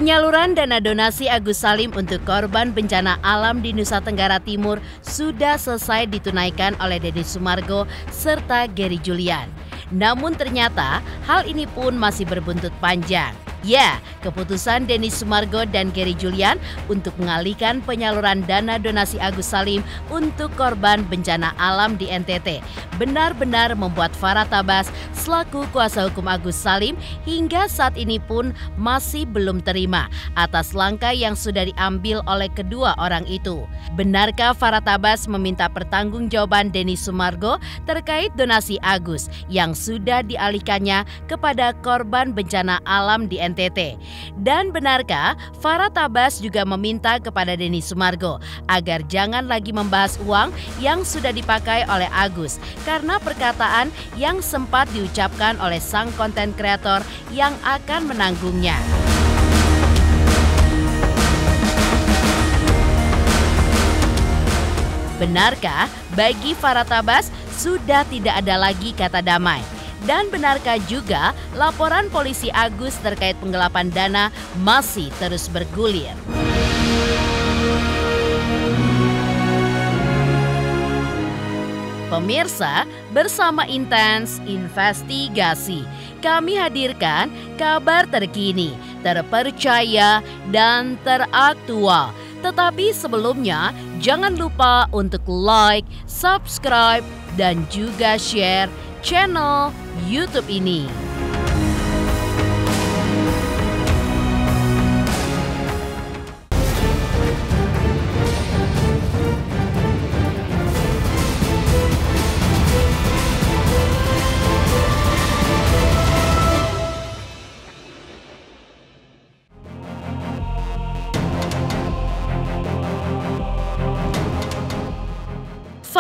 Penyaluran dana donasi Agus Salim untuk korban bencana alam di Nusa Tenggara Timur sudah selesai ditunaikan oleh Denny Sumargo serta Gary Julian. Namun ternyata hal ini pun masih berbuntut panjang. Ya, keputusan Denny Sumargo dan Gary Julian untuk mengalihkan penyaluran dana donasi Agus Salim untuk korban bencana alam di NTT benar-benar membuat Farah Tabas selaku kuasa hukum Agus Salim hingga saat ini pun masih belum terima atas langkah yang sudah diambil oleh kedua orang itu. Benarkah Farah Tabas meminta pertanggungjawaban Denny Sumargo terkait donasi Agus yang sudah dialihkannya kepada korban bencana alam di NTT? Dan benarkah Farah Tabas juga meminta kepada Denny Sumargo agar jangan lagi membahas uang yang sudah dipakai oleh Agus karena perkataan yang sempat diucapkan oleh sang konten kreator yang akan menanggungnya? Benarkah bagi Farah Tabas sudah tidak ada lagi kata damai? Dan benarkah juga laporan polisi Agus terkait penggelapan dana masih terus bergulir? Pemirsa, bersama Intens Investigasi, kami hadirkan kabar terkini, terpercaya, dan teraktual. Tetapi sebelumnya, jangan lupa untuk like, subscribe, dan juga share channel YouTube ini.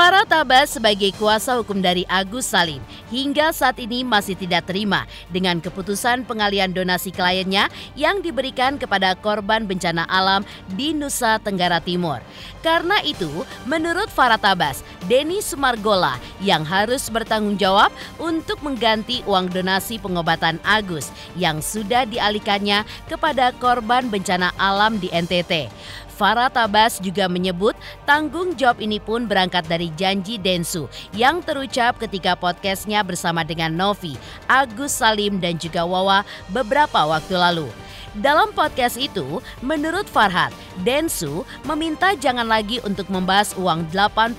Farah Tabas sebagai kuasa hukum dari Agus Salim hingga saat ini masih tidak terima dengan keputusan pengalihan donasi kliennya yang diberikan kepada korban bencana alam di Nusa Tenggara Timur. Karena itu, menurut Farah Tabas, Denny Sumargo lah yang harus bertanggung jawab untuk mengganti uang donasi pengobatan Agus yang sudah dialihkannya kepada korban bencana alam di NTT. Farah Tabas juga menyebut tanggung jawab ini pun berangkat dari janji Densu yang terucap ketika podcastnya bersama dengan Novi, Agus Salim, dan juga Wawa beberapa waktu lalu. Dalam podcast itu, menurut Farhat, Densu meminta jangan lagi untuk membahas uang 89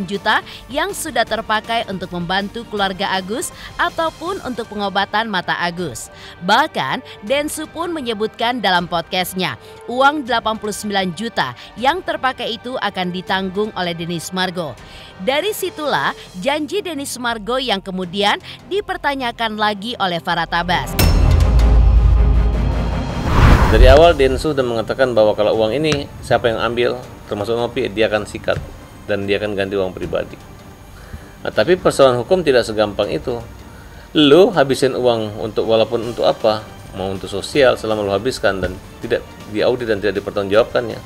juta yang sudah terpakai untuk membantu keluarga Agus ataupun untuk pengobatan mata Agus. Bahkan, Densu pun menyebutkan dalam podcastnya, uang 89 juta yang terpakai itu akan ditanggung oleh Denny Sumargo. Dari situlah janji Denny Sumargo yang kemudian dipertanyakan lagi oleh Farah Tabas. Dari awal Densu sudah mengatakan bahwa kalau uang ini siapa yang ambil, termasuk Novi, dia akan sikat dan dia akan ganti uang pribadi. Nah, tapi persoalan hukum tidak segampang itu. Lu habisin uang untuk walaupun untuk apa, mau untuk sosial selama lu habiskan dan tidak diaudit dan tidak dipertanggungjawabkannya.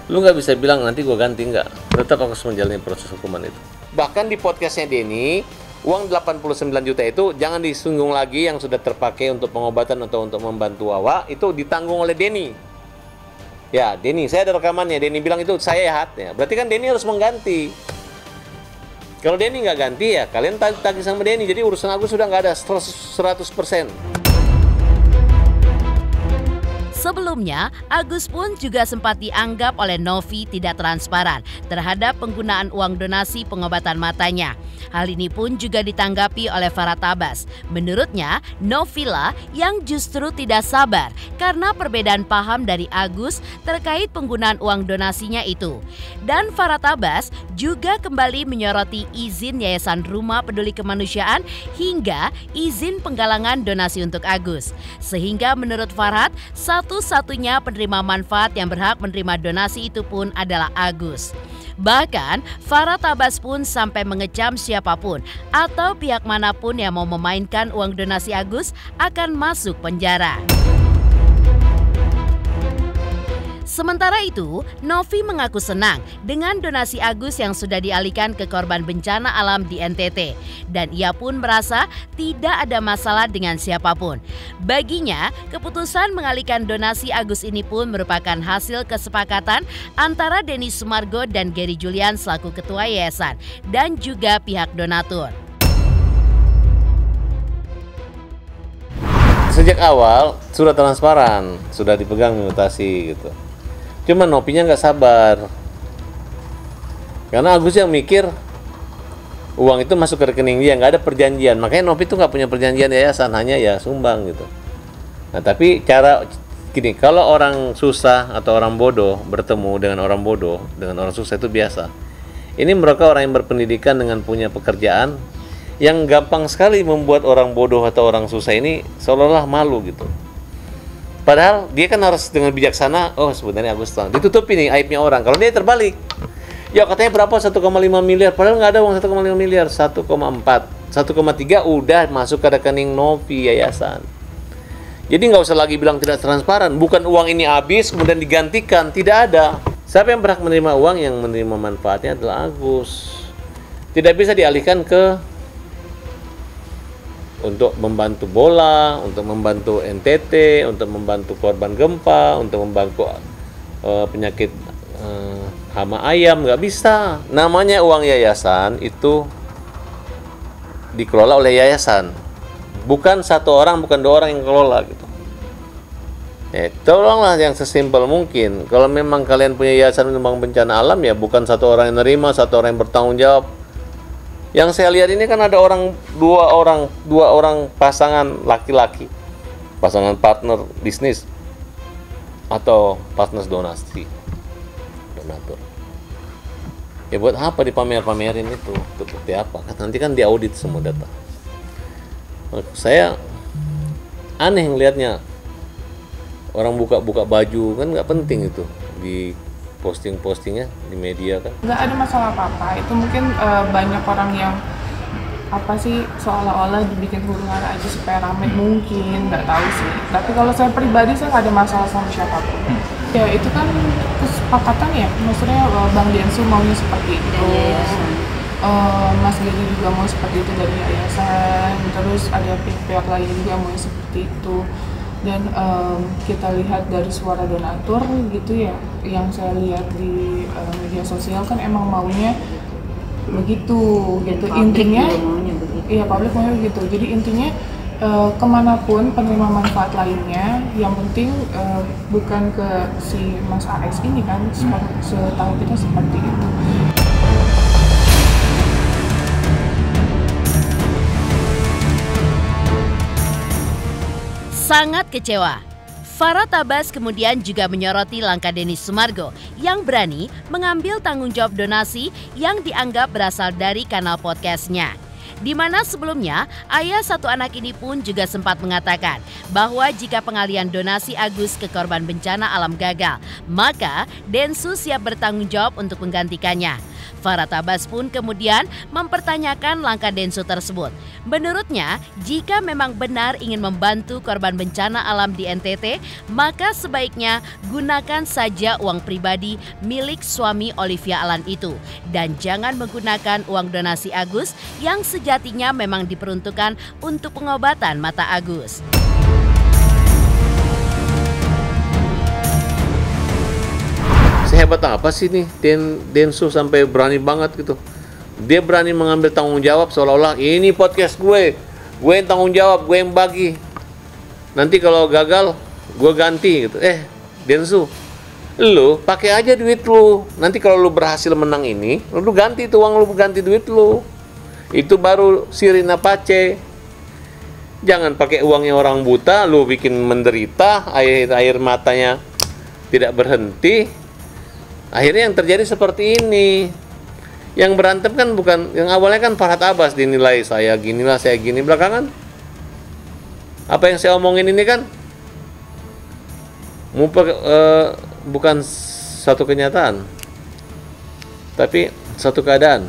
Lu nggak bisa bilang nanti gua ganti, nggak. Tetap harus menjalani proses hukuman itu. Bahkan di podcastnya Denny, uang 89 juta itu jangan disinggung lagi yang sudah terpakai untuk pengobatan atau untuk membantu Wawa, itu ditanggung oleh Denny. Ya, Denny, saya ada rekamannya. Denny bilang itu saya ya. Berarti kan Denny harus mengganti. Kalau Denny nggak ganti ya kalian tagih sama Denny. Jadi urusan Agus sudah nggak ada 100%. Sebelumnya, Agus pun juga sempat dianggap oleh Novi tidak transparan terhadap penggunaan uang donasi pengobatan matanya. Hal ini pun juga ditanggapi oleh Farah Tabas. Menurutnya, Novi lah yang justru tidak sabar karena perbedaan paham dari Agus terkait penggunaan uang donasinya itu. Dan Farah Tabas juga kembali menyoroti izin Yayasan Rumah Peduli Kemanusiaan hingga izin penggalangan donasi untuk Agus. Sehingga menurut Farhat, satu-satunya penerima manfaat yang berhak menerima donasi itu pun adalah Agus. Bahkan, Farah Tabas pun sampai mengecam siapapun atau pihak manapun yang mau memainkan uang donasi Agus akan masuk penjara. Sementara itu, Novi mengaku senang dengan donasi Agus yang sudah dialihkan ke korban bencana alam di NTT. Dan ia pun merasa tidak ada masalah dengan siapapun. Baginya, keputusan mengalihkan donasi Agus ini pun merupakan hasil kesepakatan antara Denny Sumargo dan Gary Julian selaku ketua yayasan dan juga pihak donatur. Sejak awal sudah transparan, sudah dipegang mutasi gitu. Cuma Nopinya nggak sabar, karena Agus yang mikir uang itu masuk ke rekening dia, nggak ada perjanjian. Makanya Nopi itu nggak punya perjanjian yayasan, hanya ya sumbang gitu. Nah tapi cara gini, kalau orang susah atau orang bodoh bertemu dengan orang bodoh, dengan orang susah itu biasa. Ini mereka orang yang berpendidikan dengan punya pekerjaan, yang gampang sekali membuat orang bodoh atau orang susah ini seolah-olah malu gitu. Padahal dia kan harus dengan bijaksana, oh sebenarnya Agus ditutupi nih aibnya orang. Kalau dia terbalik, ya katanya berapa 1,5 miliar, padahal nggak ada uang 1,5 miliar, 1,4, 1,3 udah masuk ke rekening Novi yayasan. Jadi nggak usah lagi bilang tidak transparan, bukan uang ini habis kemudian digantikan, tidak ada. Siapa yang berhak menerima uang? Yang menerima manfaatnya adalah Agus. Tidak bisa dialihkan ke untuk membantu bola, untuk membantu NTT, untuk membantu korban gempa, untuk membantu penyakit hama ayam, nggak bisa. Namanya uang yayasan itu dikelola oleh yayasan, bukan satu orang, bukan dua orang yang kelola gitu. Tolonglah yang sesimpel mungkin. Kalau memang kalian punya yayasan untuk bencana alam, ya bukan satu orang yang nerima, satu orang yang bertanggung jawab. Yang saya lihat ini kan ada dua orang pasangan laki-laki, pasangan partner bisnis atau partner donatur. Ya buat apa dipamer-pamerin itu? Seperti apa? Nanti kan diaudit semua data. Saya aneh ngelihatnya, orang buka-buka baju kan nggak penting itu di posting-postingnya di media kan. Nggak ada masalah apa-apa, itu mungkin banyak orang yang apa sih seolah-olah dibikin huru-hara aja supaya ramai, mungkin nggak tahu sih. Tapi kalau saya pribadi saya nggak ada masalah sama siapapun. Ya itu kan kesepakatan ya, maksudnya Bang Densu maunya seperti itu, Mas Gedi juga mau seperti itu dari yayasan, terus ada pihak-pihak lain juga mau seperti itu. Dan kita lihat dari suara donatur gitu ya, yang saya lihat di media sosial kan emang maunya begitu gitu. Intinya iya, publik maunya begitu. Jadi intinya kemanapun penerima manfaat lainnya, yang penting bukan ke si Mas AS ini kan, setahu kita seperti itu. Sangat kecewa. Farah Tabas kemudian juga menyoroti langkah Denny Sumargo yang berani mengambil tanggung jawab donasi yang dianggap berasal dari kanal podcastnya. Di mana sebelumnya ayah satu anak ini pun juga sempat mengatakan bahwa jika pengalihan donasi Agus ke korban bencana alam gagal, maka Densu siap bertanggung jawab untuk menggantikannya. Farah Tabas pun kemudian mempertanyakan langkah Densu tersebut. Menurutnya, jika memang benar ingin membantu korban bencana alam di NTT, maka sebaiknya gunakan saja uang pribadi milik suami Olivia Alan itu. Dan jangan menggunakan uang donasi Agus yang sejatinya memang diperuntukkan untuk pengobatan mata Agus. Sehebat apa sih nih Densu sampai berani banget gitu. Dia berani mengambil tanggung jawab seolah-olah ini podcast gue yang tanggung jawab, gue yang bagi. Nanti kalau gagal, gue ganti gitu. Densu, lu pakai aja duit lu. Nanti kalau lu berhasil menang ini, lu ganti itu uang, lu ganti duit lu. Itu baru sirina pace. Jangan pakai uangnya orang buta, lu bikin menderita, air matanya tidak berhenti. Akhirnya yang terjadi seperti ini. Yang berantem kan bukan, yang awalnya kan Farah Tabas dinilai saya ginilah, saya gini. Belakangan apa yang saya omongin ini kan bukan satu kenyataan, tapi satu keadaan.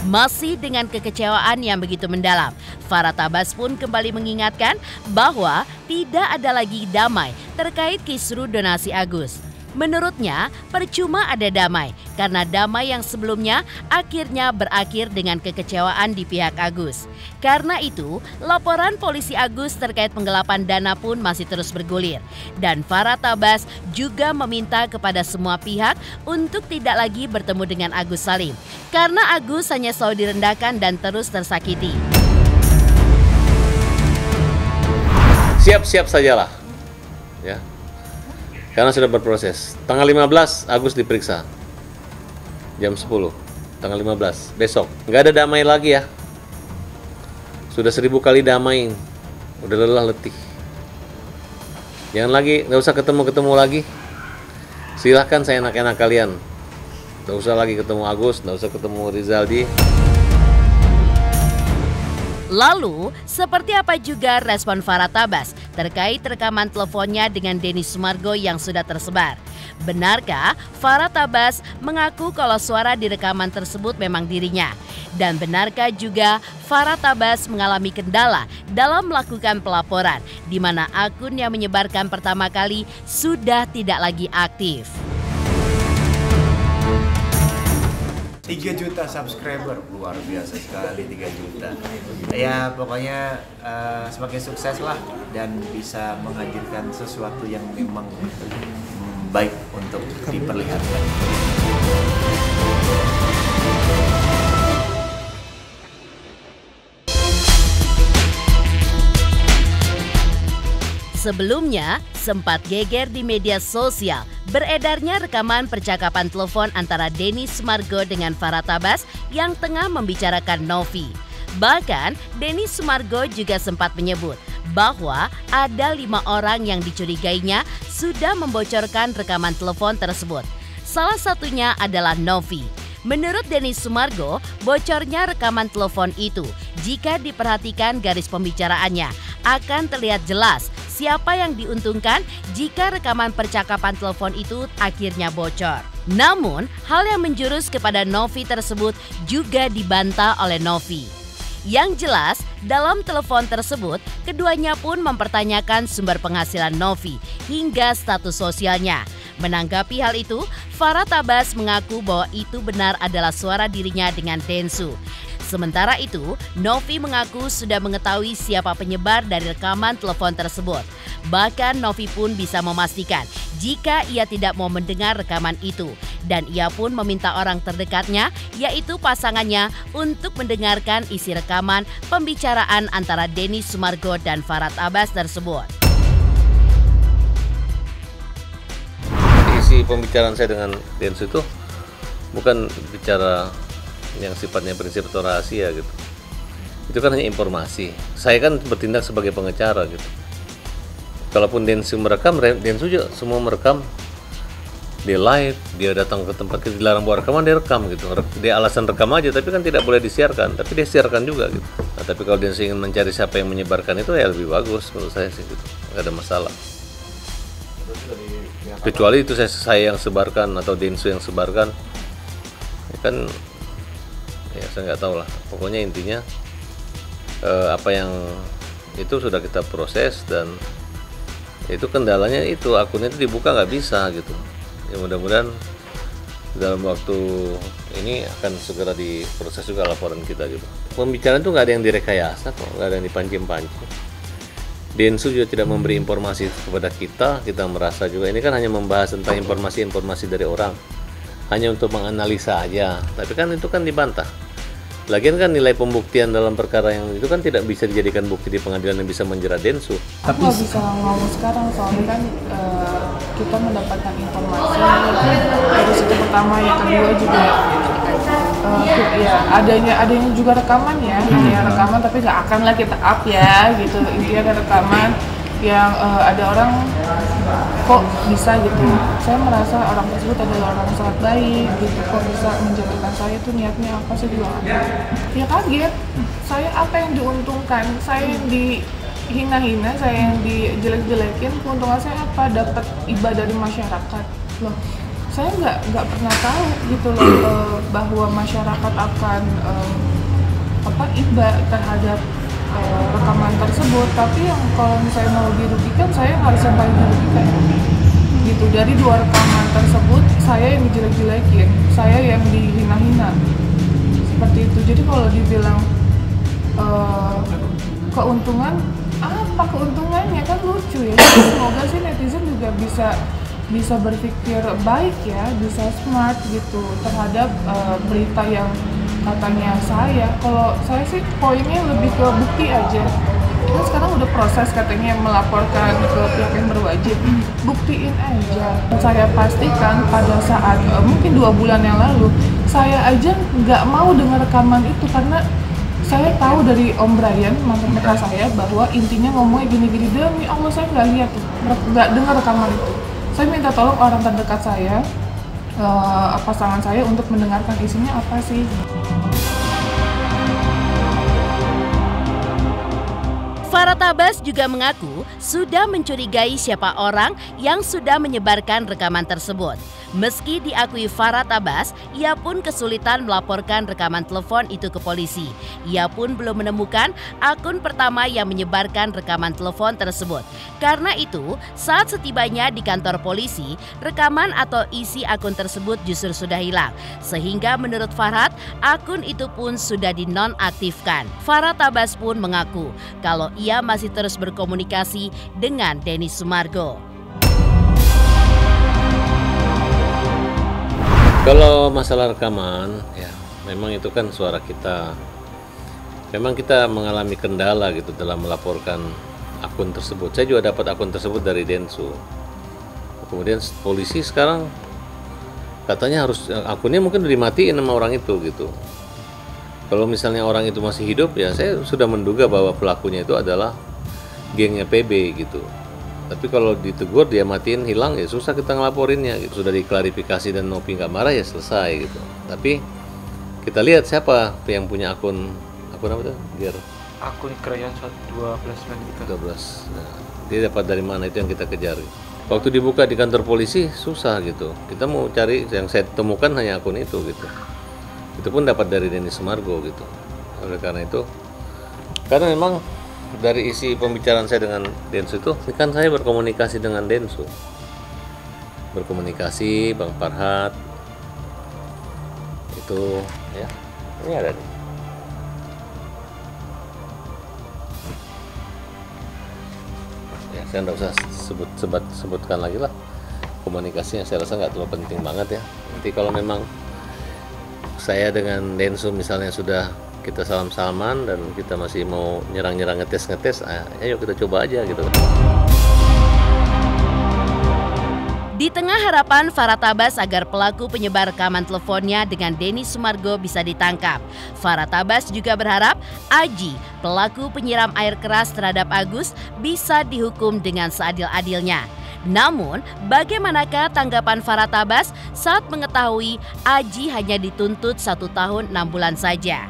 Masih dengan kekecewaan yang begitu mendalam, Farah Tabas pun kembali mengingatkan bahwa tidak ada lagi damai terkait kisru donasi Agus. Menurutnya, percuma ada damai karena damai yang sebelumnya akhirnya berakhir dengan kekecewaan di pihak Agus. Karena itu, laporan polisi Agus terkait penggelapan dana pun masih terus bergulir. Dan Farah Tabas juga meminta kepada semua pihak untuk tidak lagi bertemu dengan Agus Salim. Karena Agus hanya selalu direndahkan dan terus tersakiti. Siap-siap sajalah, ya. Karena sudah berproses. Tanggal 15 Agus diperiksa. Jam 10. Tanggal 15. Besok. Nggak ada damai lagi ya. Sudah 1000 kali damai. Udah lelah letih. Jangan lagi, nggak usah ketemu-ketemu lagi. Silahkan saya enak-enak kalian. Nggak usah lagi ketemu Agus, nggak usah ketemu Rizaldi. Lalu, seperti apa juga respon Farah Tabas terkait rekaman teleponnya dengan Denny Sumargo yang sudah tersebar? Benarkah Farah Tabas mengaku kalau suara di rekaman tersebut memang dirinya? Dan benarkah juga Farah Tabas mengalami kendala dalam melakukan pelaporan, di mana akun yang menyebarkan pertama kali sudah tidak lagi aktif? 3 juta subscriber, luar biasa sekali 3 juta. Ya pokoknya semakin sukses lah dan bisa menghadirkan sesuatu yang memang baik untuk diperlihatkan. Sebelumnya, sempat geger di media sosial beredarnya rekaman percakapan telepon antara Denny Sumargo dengan Farah Tabas yang tengah membicarakan Novi. Bahkan, Denny Sumargo juga sempat menyebut bahwa ada 5 orang yang dicurigainya sudah membocorkan rekaman telepon tersebut. Salah satunya adalah Novi. Menurut Denny Sumargo, bocornya rekaman telepon itu, jika diperhatikan garis pembicaraannya, akan terlihat jelas siapa yang diuntungkan jika rekaman percakapan telepon itu akhirnya bocor. Namun, hal yang menjurus kepada Novi tersebut juga dibantah oleh Novi. Yang jelas, dalam telepon tersebut, keduanya pun mempertanyakan sumber penghasilan Novi hingga status sosialnya. Menanggapi hal itu, Farah Tabas mengaku bahwa itu benar adalah suara dirinya dengan Densu. Sementara itu, Novi mengaku sudah mengetahui siapa penyebar dari rekaman telepon tersebut. Bahkan Novi pun bisa memastikan jika ia tidak mau mendengar rekaman itu. Dan ia pun meminta orang terdekatnya, yaitu pasangannya, untuk mendengarkan isi rekaman pembicaraan antara Denny Sumargo dan Farah Tabas tersebut. Isi pembicaraan saya dengan Densu itu bukan bicara yang sifatnya prinsip atau rahasia gitu. Itu kan hanya informasi. Saya kan bertindak sebagai pengacara gitu. Kalaupun Densu merekam, Densu juga semua merekam. Dia live, dia datang ke tempat kita, dilarang buat rekaman, dia rekam gitu. Dia alasan rekam aja, tapi kan tidak boleh disiarkan. Tapi dia siarkan juga gitu. Nah, tapi kalau Densu ingin mencari siapa yang menyebarkan itu, ya lebih bagus menurut saya sih gitu. Nggak ada masalah. Kecuali itu saya yang sebarkan atau Densu yang sebarkan, ya kan. Ya saya nggak tahu lah, pokoknya intinya apa yang itu sudah kita proses dan itu kendalanya itu akunnya itu dibuka nggak bisa gitu. Ya mudah-mudahan dalam waktu ini akan segera diproses juga laporan kita gitu. Pembicaraan itu nggak ada yang direkayasa kok, nggak ada yang dipancing-pancing. Densu juga tidak memberi informasi kepada kita merasa juga ini kan hanya membahas tentang informasi-informasi dari orang. Hanya untuk menganalisa aja, tapi kan itu kan dibantah. Lagian kan nilai pembuktian dalam perkara yang itu kan tidak bisa dijadikan bukti di pengadilan yang bisa menjerat Densu. Aku nggak bisa ngomong sekarang soalnya kan kita mendapatkan informasi dari situ pertama, yang kedua juga ya adanya juga rekaman ya, rekaman tapi nggak akan lah kita up ya gitu. Intinya ada rekaman yang ada orang kok bisa gitu. Saya merasa orang tersebut adalah orang sangat baik gitu, kok bisa menjatuhkan saya tuh niatnya apa sih juga ya kaget. Saya apa yang diuntungkan, saya yang dihina-hina, saya yang dijelek-jelekin, keuntungan saya apa? Dapat ibadah dari masyarakat loh. Saya nggak pernah tahu gitu loh bahwa masyarakat akan iba terhadap rekaman tersebut, tapi yang kalau misalnya mau dirugikan, saya harus yang paling dirugikan gitu. Dari 2 rekaman tersebut saya yang dijelek-jelekin, saya yang dihina-hina seperti itu. Jadi kalau dibilang keuntungan, apa keuntungannya, kan lucu ya. Semoga sih netizen juga bisa berpikir baik ya, bisa smart gitu terhadap berita yang katanya saya. Kalau saya sih poinnya lebih ke bukti aja. Kan sekarang udah proses katanya melaporkan ke pihak yang berwajib, buktiin aja. Saya pastikan pada saat mungkin 2 bulan yang lalu, saya aja nggak mau dengar rekaman itu karena saya tahu dari Om Brian, mantan PK saya, bahwa intinya ngomongnya gini-gini. Demi Allah saya nggak lihat tuh, nggak dengar rekaman itu. Saya minta tolong orang terdekat saya, pasangan saya, untuk mendengarkan isinya apa sih. Farhat Abbas juga mengaku sudah mencurigai siapa orang yang sudah menyebarkan rekaman tersebut. Meski diakui Farhat Abbas, ia pun kesulitan melaporkan rekaman telepon itu ke polisi. Ia pun belum menemukan akun pertama yang menyebarkan rekaman telepon tersebut. Karena itu, saat setibanya di kantor polisi, rekaman atau isi akun tersebut justru sudah hilang. Sehingga menurut Farhat, akun itu pun sudah dinonaktifkan. Farhat Abbas pun mengaku kalau ia masih terus berkomunikasi dengan Denny Sumargo. Kalau masalah rekaman, ya memang itu kan suara kita. Memang kita mengalami kendala gitu dalam melaporkan akun tersebut. Saya juga dapat akun tersebut dari Densu. Kemudian polisi sekarang katanya harus akunnya mungkin udah dimatiin sama orang itu gitu. Kalau misalnya orang itu masih hidup, ya saya sudah menduga bahwa pelakunya itu adalah gengnya PB gitu. Tapi kalau ditegur dia matiin hilang, ya susah kita ngelaporinnya gitu. Sudah diklarifikasi dan Nopi nggak marah, ya selesai gitu. Tapi kita lihat siapa yang punya akun apa tuh? Biar akun Krayon 1293. Nah, dia dapat dari mana, itu yang kita kejar. Waktu dibuka di kantor polisi susah gitu. Kita mau cari, yang saya temukan hanya akun itu gitu. Itu pun dapat dari Denny Sumargo gitu. Oleh karena itu, karena memang dari isi pembicaraan saya dengan Densu itu, kan saya berkomunikasi dengan Densu, berkomunikasi Bang Farhat itu ya, ini ada nih. Ya saya nggak usah sebutkan lagi lah komunikasinya, saya rasa nggak terlalu penting banget ya. Nanti kalau memang saya dengan Densu misalnya sudah kita salam-salaman dan kita masih mau nyerang-nyerang ngetes, ayo kita coba aja gitu. Di tengah harapan Farhat Abbas agar pelaku penyebar rekaman teleponnya dengan Denny Sumargo bisa ditangkap, Farhat Abbas juga berharap Aji, pelaku penyiram air keras terhadap Agus, bisa dihukum dengan seadil-adilnya. Namun, bagaimanakah tanggapan Farhat Abbas saat mengetahui Aji hanya dituntut 1 tahun 6 bulan saja?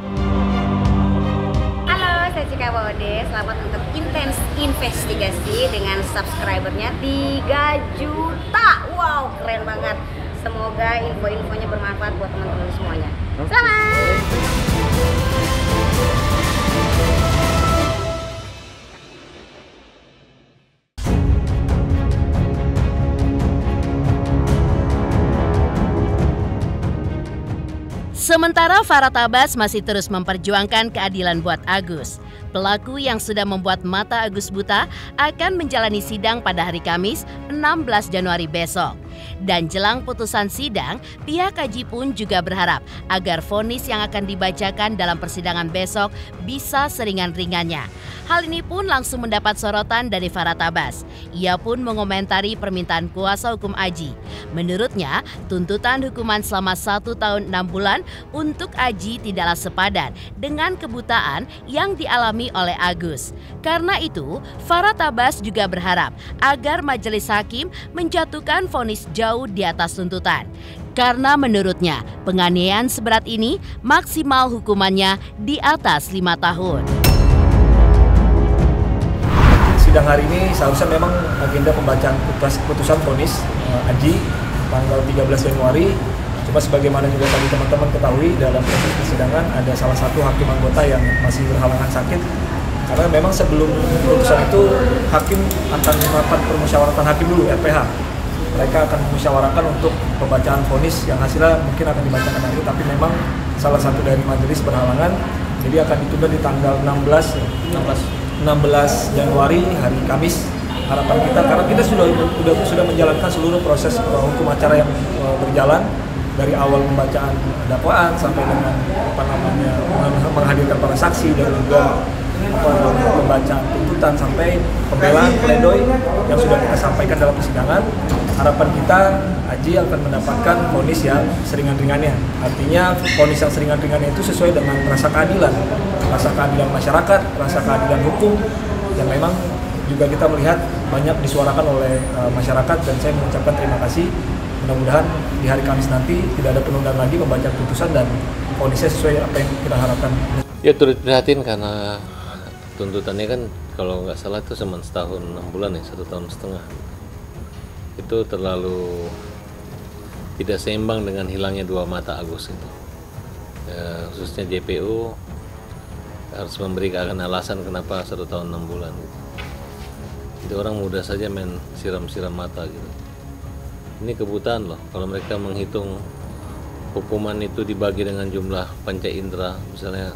Saya Cika Bode, selamat untuk Intens Investigasi dengan subscribernya 3 juta. Wow, keren banget. Semoga info-infonya bermanfaat buat teman-teman semuanya. Selamat! Sementara Farhat Abbas masih terus memperjuangkan keadilan buat Agus. Pelaku yang sudah membuat mata Agus buta akan menjalani sidang pada hari Kamis 16 Januari besok. Dan jelang putusan sidang, pihak Aji pun juga berharap agar vonis yang akan dibacakan dalam persidangan besok bisa seringan-ringannya. Hal ini pun langsung mendapat sorotan dari Farhat Abbas. Ia pun mengomentari permintaan kuasa hukum Aji. Menurutnya, tuntutan hukuman selama 1 tahun 6 bulan untuk Aji tidaklah sepadan dengan kebutaan yang dialami oleh Agus. Karena itu, Farhat Abbas juga berharap agar majelis hakim menjatuhkan vonis jauh di atas tuntutan. Karena menurutnya, penganiayaan seberat ini maksimal hukumannya di atas 5 tahun. Sidang hari ini seharusnya memang agenda pembacaan putusan vonis Aji tanggal 13 Januari. Cuma sebagaimana juga tadi teman-teman ketahui, dalam proses persidangan ada salah satu hakim anggota yang masih berhalangan sakit. Karena memang sebelum putusan itu hakim akan melakukan permusyawaratan hakim dulu, RPH. Mereka akan memusyawarahkan untuk pembacaan vonis yang hasilnya mungkin akan dibacakan nanti, tapi memang salah satu dari majelis berhalangan, jadi akan ditunda di tanggal 16 Januari, hari Kamis. Harapan kita, karena kita sudah menjalankan seluruh proses hukum acara yang berjalan dari awal pembacaan dakwaan sampai dengan menghadirkan para saksi dan juga pembacaan tuntutan sampai pembelaan pledoi yang sudah kita sampaikan dalam persidangan. Harapan kita Aji akan mendapatkan vonis yang seringan-ringannya. Artinya vonis yang seringan-ringannya itu sesuai dengan rasa keadilan masyarakat, rasa keadilan hukum yang memang juga kita melihat banyak disuarakan oleh masyarakat, dan saya mengucapkan terima kasih. Mudah-mudahan di hari Kamis nanti tidak ada penundaan lagi pembacaan putusan dan vonisnya sesuai apa yang kita harapkan. Ya turut prihatin karena tuntutannya kan kalau nggak salah itu cuma setahun 6 bulan ya, 1 tahun setengah. Itu terlalu tidak seimbang dengan hilangnya 2 mata Agus itu. Ya, khususnya JPU harus memberikan alasan kenapa 1 tahun 6 bulan gitu. Jadi orang mudah saja main siram-siram mata gitu. Ini kebutaan loh, kalau mereka menghitung hukuman itu dibagi dengan jumlah panca indera, misalnya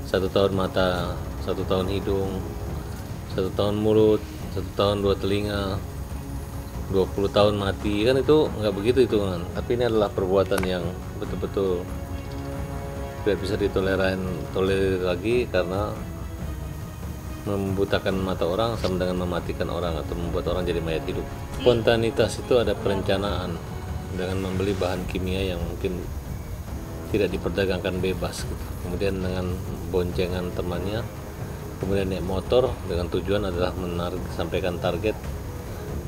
1 tahun mata, 1 tahun hidung, 1 tahun mulut, 1 tahun 2 telinga, 20 tahun mati, kan itu nggak begitu hitungan. Tapi ini adalah perbuatan yang betul-betul tidak bisa ditolerir lagi, karena membutakan mata orang sama dengan mematikan orang atau membuat orang jadi mayat hidup. Spontanitas itu ada perencanaan dengan membeli bahan kimia yang mungkin tidak diperdagangkan bebas gitu. Kemudian dengan boncengan temannya, kemudian naik motor dengan tujuan adalah sampaikan target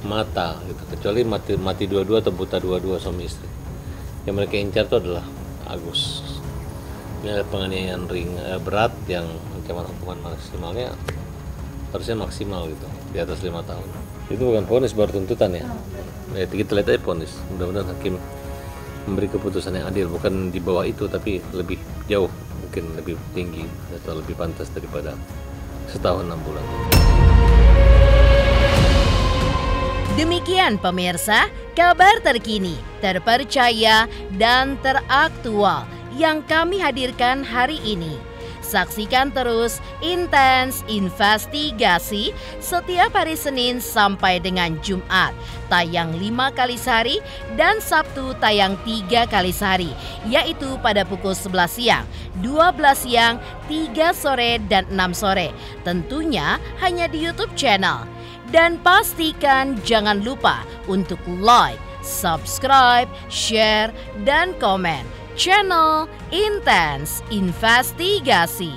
mata gitu. Kecuali mati dua-dua atau buta dua-dua suami istri. Yang mereka incar itu adalah Agus. Ini ada penganiayaan berat yang ancaman hukuman maksimalnya harusnya maksimal gitu, di atas 5 tahun. Itu bukan vonis, baru tuntutan ya. Ya kita lihat aja vonis. Mudah-mudahan hakim memberi keputusan yang adil, bukan di bawah itu tapi lebih jauh, mungkin lebih tinggi atau lebih pantas daripada 1 tahun 6 bulan. Demikian pemirsa, kabar terkini, terpercaya, dan teraktual yang kami hadirkan hari ini. Saksikan terus Intens Investigasi setiap hari Senin sampai dengan Jumat, tayang 5 kali sehari, dan Sabtu tayang 3 kali sehari, yaitu pada pukul 11 siang, 12 siang, 3 sore, dan 6 sore. Tentunya hanya di YouTube channel. Dan pastikan jangan lupa untuk like, subscribe, share, dan komen channel Intens Investigasi.